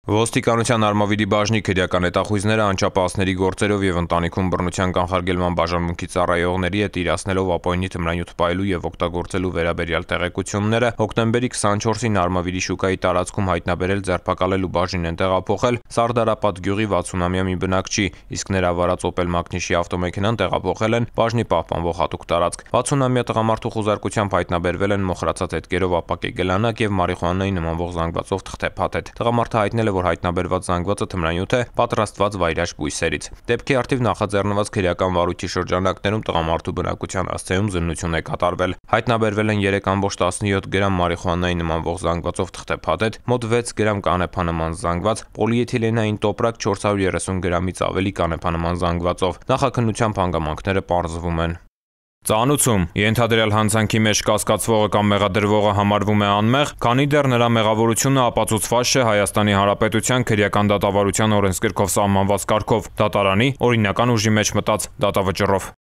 Ոստիկանության արմավիրի բաժնի քրեական հետախույզները անչափահասների գործերով եւ ընտանիքում բռնության կանխարգելման բաժանմունքի ծառայողների հետ իրացնելով ապօրինի թմրանյութ պայելու եւ օգտագործելու վերաբերյալ տեղեկությունները հոկտեմբերի 24-ին արմավիրի շուկայի տարածքում հայտնաբերել, ձերբակալել ու բաժին են տեղափոխել Սարդարապատ գյուղի 60-ամյա մի բնակչի, իսկ նրա վարած Opel Magnish-ի ավտոմեքենան տեղափոխել են բաժնի պահպանվող հատուկ տարածք։ 60-ամյա տղամարդու խուզարկությամբ հայտնաբերվել են մոխրացած հետքերով ապակե գլանակ եւ մարիխուանայի նմանվող զանգվածով թղթե փաթեթ։ Տղամարդը հայտնել է, որ հայտնաբերված զանգվածը թմրանյութ է պատրաստված վայրաշ բույսերից։ Դեպքի առթիվ նախաձեռնված քրեական վարույթի շրջանակներում տղամարդու բնակության հասցեում զննություն է կատարվել։ Հայտնաբերվել են 3.17 գրամ մարիխուանայի նմանվող զանգվածով թղթե փաթեթ, մոտ 6 գրամ կանեփանման զանգված, պոլիէթիլենային տոպրակ 430 գրամից ավելի կանեփանման զանգվածով։ Նախաքննությամբ հանգամանքները պարզվում են։ Ծանուցում ենթադրյալ հանցանքի մեջ կասկածվողը կամ մեղադրվողը համարվում է անմեղ, քանի դեռ նրա մեղավորությունը ապացուցված չէ Հայաստանի Հանրապետության քրեական դատավարության օրենսգրքով սահմանված կարգով, դատարանի օրինական ուժի մեջ մտած դատավճռով։